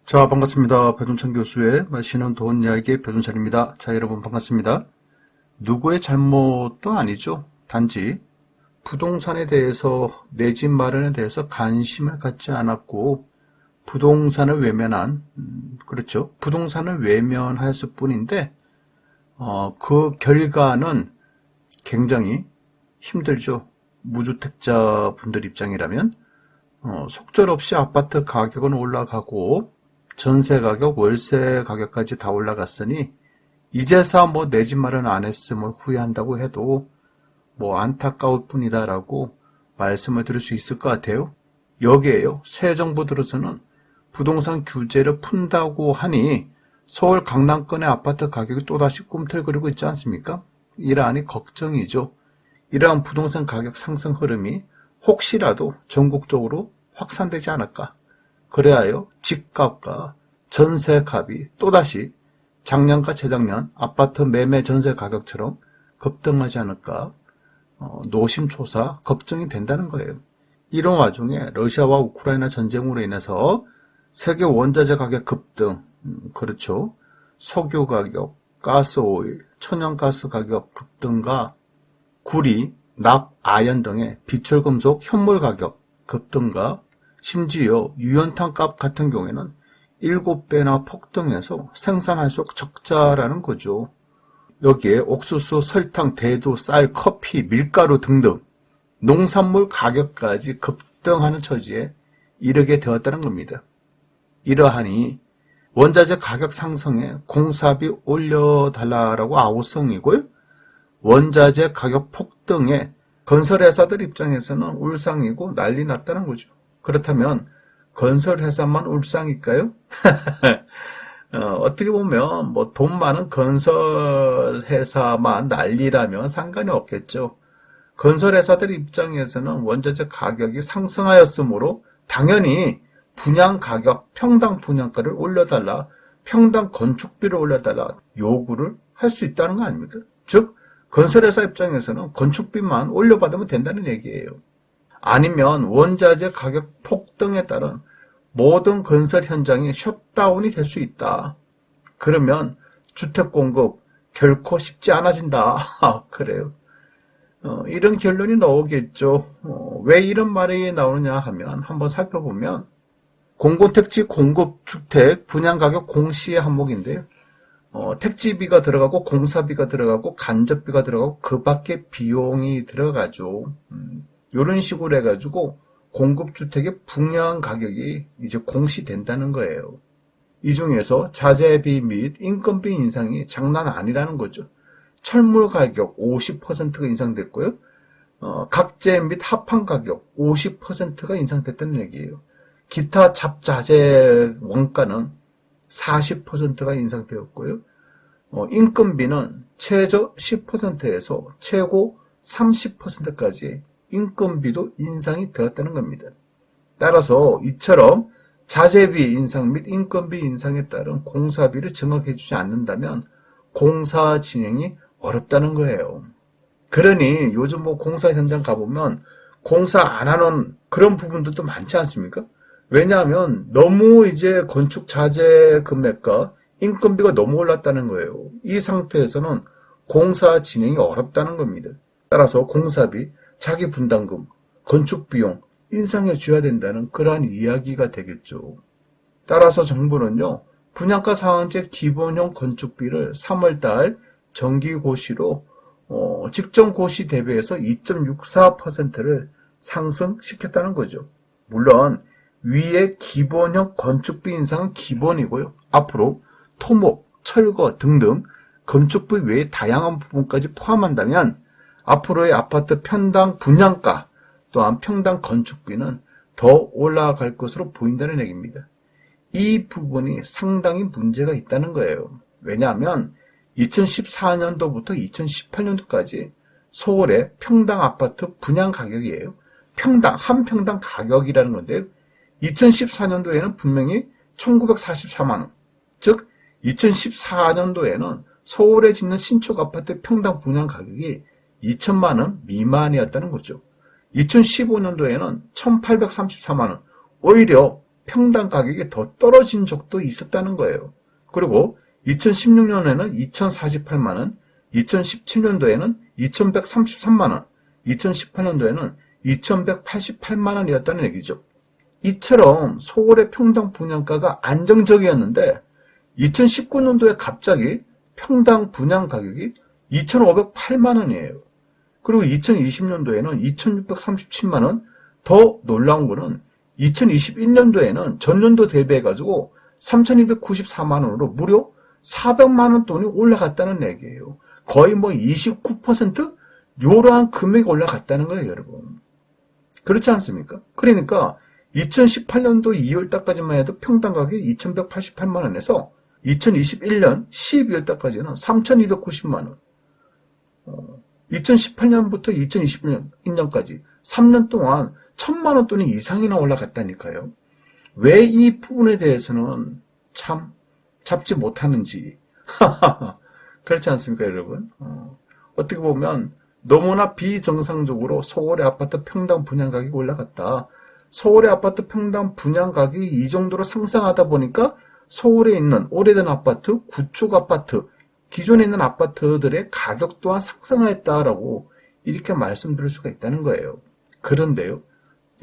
자, 반갑습니다. 배종찬 교수의 마시는 돈 이야기의 배종찬입니다. 자, 여러분 반갑습니다. 누구의 잘못도 아니죠. 단지 부동산에 대해서, 내 집 마련에 대해서 관심을 갖지 않았고 부동산을 외면한, 그렇죠. 부동산을 외면하였을 뿐인데 그 결과는 굉장히 힘들죠. 무주택자 분들 입장이라면 속절없이 아파트 가격은 올라가고 전세 가격, 월세 가격까지 다 올라갔으니 이제서 내 집 마련 안 했음을 후회한다고 해도 안타까울 뿐이다라고 말씀을 드릴 수 있을 것 같아요. 여기에요. 새 정부 들어서는 부동산 규제를 푼다고 하니 서울 강남권의 아파트 가격이 또다시 꿈틀거리고 있지 않습니까? 이러하니 걱정이죠. 이러한 부동산 가격 상승 흐름이 혹시라도 전국적으로 확산되지 않을까. 그래야요, 집값과 전세값이 또다시 작년과 재작년 아파트 매매 전세 가격처럼 급등하지 않을까 노심초사 걱정이 된다는 거예요. 이런 와중에 러시아와 우크라이나 전쟁으로 인해서 세계 원자재 가격 급등, 그렇죠. 석유 가격, 가스오일, 천연가스 가격 급등과 구리, 납, 아연 등의 비철금속 현물 가격 급등과 심지어 유연탄 값 같은 경우에는 7배나 폭등해서 생산할수록 적자라는 거죠. 여기에 옥수수, 설탕, 대두, 쌀, 커피, 밀가루 등등 농산물 가격까지 급등하는 처지에 이르게 되었다는 겁니다. 이러하니 원자재 가격 상승에 공사비 올려달라고 아우성이고요. 원자재 가격 폭등에 건설회사들 입장에서는 울상이고 난리 났다는 거죠. 그렇다면 건설회사만 울상일까요? 어떻게 보면 돈 많은 건설회사만 난리라면 상관이 없겠죠. 건설회사들 입장에서는 원자재 가격이 상승하였으므로 당연히 분양 가격, 평당 분양가를 올려달라, 평당 건축비를 올려달라 요구를 할 수 있다는 거 아닙니까? 즉 건설회사 입장에서는 건축비만 올려받으면 된다는 얘기예요. 아니면 원자재 가격 폭등에 따른 모든 건설 현장이 셧다운이 될 수 있다. 그러면 주택 공급 결코 쉽지 않아진다. 그래요. 이런 결론이 나오겠죠. 왜 이런 말이 나오느냐 하면 한번 살펴보면 공공택지 공급주택 분양가격 공시의 항목인데요. 택지비가 들어가고 공사비가 들어가고 간접비가 들어가고 그 밖에 비용이 들어가죠. 이런 식으로 해가지고 공급주택의 분양가격이 이제 공시된다는 거예요. 이 중에서 자재비 및 인건비 인상이 장난 아니라는 거죠. 철물 가격 50%가 인상됐고요. 각재 및 합판 가격 50%가 인상됐다는 얘기예요. 기타 잡자재 원가는 40%가 인상되었고요. 인건비는 최저 10%에서 최고 30%까지 인건비도 인상이 되었다는 겁니다. 따라서 이처럼 자재비 인상 및 인건비 인상에 따른 공사비를 증액해 주지 않는다면 공사 진행이 어렵다는 거예요. 그러니 요즘 공사 현장 가보면 공사 안 하는 그런 부분들도 많지 않습니까? 왜냐하면 너무 이제 건축 자재 금액과 인건비가 너무 올랐다는 거예요. 이 상태에서는 공사 진행이 어렵다는 겁니다. 따라서 공사비, 자기 분담금, 건축비용 인상해 줘야 된다는 그러한 이야기가 되겠죠. 따라서 정부는요, 분양가 상한제 기본형 건축비를 3월달 정기고시로 직전고시 대비해서 2.64%를 상승시켰다는 거죠. 물론 위의 기본형 건축비 인상은 기본이고요. 앞으로 토목, 철거 등등 건축비 외의 다양한 부분까지 포함한다면 앞으로의 아파트 평당 분양가 또한 평당 건축비는 더 올라갈 것으로 보인다는 얘기입니다. 이 부분이 상당히 문제가 있다는 거예요. 왜냐하면 2014년도부터 2018년도까지 서울의 평당 아파트 분양 가격이에요. 한 평당 가격이라는 건데요. 2014년도에는 분명히 1944만원, 즉 2014년도에는 서울에 짓는 신축 아파트 평당 분양 가격이 2천만원 미만이었다는 거죠. 2015년도에는 1834만원, 오히려 평당 가격이 더 떨어진 적도 있었다는 거예요. 그리고 2016년에는 2,048만원, 2017년도에는 2,133만원, 2018년도에는 2,188만원이었다는 얘기죠. 이처럼 서울의 평당 분양가가 안정적이었는데 2019년도에 갑자기 평당 분양 가격이 2,508만원이에요. 그리고 2020년도에는 2,637만원, 더 놀라운 거는 2021년도에는 전년도 대비해가지고 3,294만원으로 무려 400만원 돈이 올라갔다는 얘기예요. 거의 29% 이러한 금액이 올라갔다는 거예요, 여러분. 그렇지 않습니까? 그러니까 2018년도 2월달까지만 해도 평당 가격이 2,188만원에서 2021년 12월달까지는 3,290만원. 2018년부터 2021년까지 3년 동안 1,000만원 돈이 이상이나 올라갔다니까요. 왜 이 부분에 대해서는 참 잡지 못하는지. 그렇지 않습니까, 여러분? 어떻게 보면 너무나 비정상적으로 서울의 아파트 평당 분양 가격이 올라갔다. 서울의 아파트 평당 분양 가격이 이 정도로 상승하다 보니까 서울에 있는 오래된 아파트, 구축 아파트, 기존에 있는 아파트들의 가격 또한 상승하였다라고 이렇게 말씀드릴 수가 있다는 거예요. 그런데요,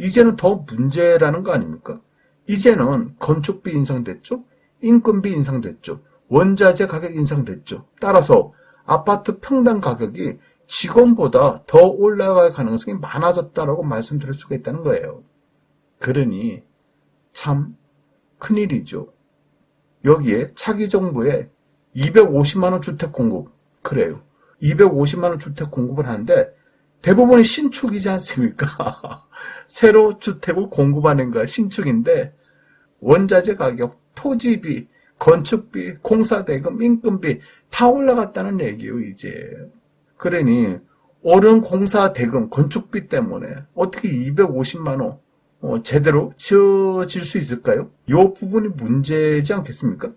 이제는 더 문제라는 거 아닙니까? 이제는 건축비 인상됐죠? 인건비 인상됐죠? 원자재 가격 인상됐죠? 따라서 아파트 평당 가격이 지금보다 더 올라갈 가능성이 많아졌다라고 말씀드릴 수가 있다는 거예요. 그러니 참 큰일이죠. 여기에 차기 정부에 250만원 주택 공급, 그래요. 250만원 주택 공급을 하는데 대부분이 신축이지 않습니까? 새로 주택을 공급하는 거야. 신축인데 원자재 가격, 토지비, 건축비, 공사대금, 인건비 다 올라갔다는 얘기예요, 이제. 그러니 오른 공사대금, 건축비 때문에 어떻게 250만원 제대로 지어질 수 있을까요? 이 부분이 문제지 않겠습니까?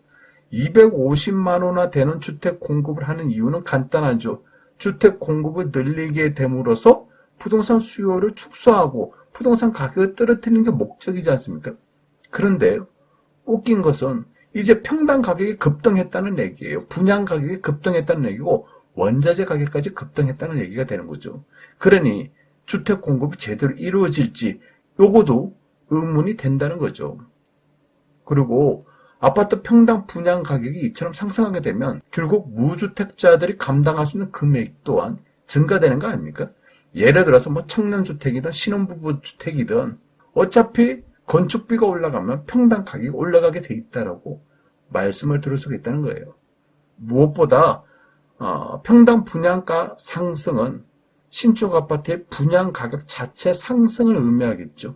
250만원이나 되는 주택 공급을 하는 이유는 간단하죠. 주택 공급을 늘리게 됨으로써 부동산 수요를 축소하고 부동산 가격을 떨어뜨리는 게 목적이지 않습니까? 그런데 웃긴 것은 이제 평당 가격이 급등했다는 얘기예요. 분양 가격이 급등했다는 얘기고 원자재 가격까지 급등했다는 얘기가 되는 거죠. 그러니 주택 공급이 제대로 이루어질지 요거도 의문이 된다는 거죠. 그리고 아파트 평당 분양 가격이 이처럼 상승하게 되면 결국 무주택자들이 감당할 수 있는 금액 또한 증가되는 거 아닙니까? 예를 들어서 청년주택이든 신혼부부 주택이든 어차피 건축비가 올라가면 평당 가격이 올라가게 돼 있다라고 말씀을 드릴 수가 있다는 거예요. 무엇보다 평당 분양가 상승은 신축 아파트의 분양 가격 자체 상승을 의미하겠죠.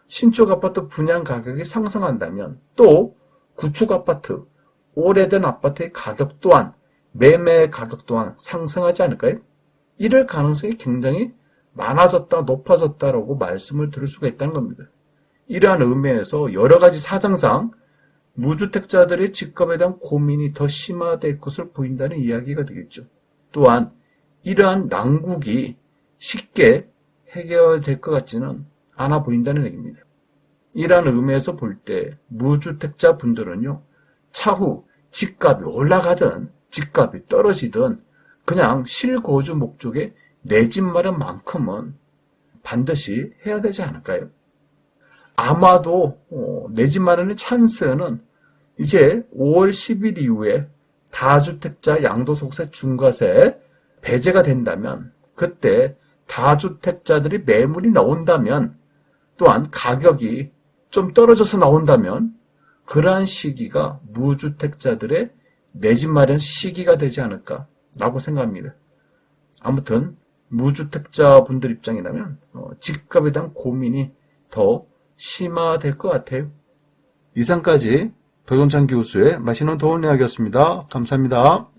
신축 아파트 분양 가격이 상승한다면 또 구축 아파트, 오래된 아파트의 가격 또한 매매 가격 또한 상승하지 않을까요? 이럴 가능성이 굉장히 많아졌다, 높아졌다라고 말씀을 드릴 수가 있다는 겁니다. 이러한 의미에서 여러 가지 사정상 무주택자들의 집값에 대한 고민이 더 심화될 것을 보인다는 이야기가 되겠죠. 또한 이러한 난국이 쉽게 해결될 것 같지는 않아 보인다는 얘기입니다. 이러한 의미에서 볼 때 무주택자 분들은요, 차후 집값이 올라가든 집값이 떨어지든 그냥 실거주 목적의 내 집 마련만큼은 반드시 해야 되지 않을까요? 아마도 내 집 마련의 찬스는 이제 5월 10일 이후에 다주택자 양도소득세 중과세 배제가 된다면, 그때 다주택자들이 매물이 나온다면, 또한 가격이 좀 떨어져서 나온다면 그러한 시기가 무주택자들의 내 집 마련 시기가 되지 않을까라고 생각합니다. 아무튼 무주택자 분들 입장이라면 집값에 대한 고민이 더 심화될 것 같아요. 이상까지 백원찬 교수의 맛있는 도움 이야기였습니다. 감사합니다.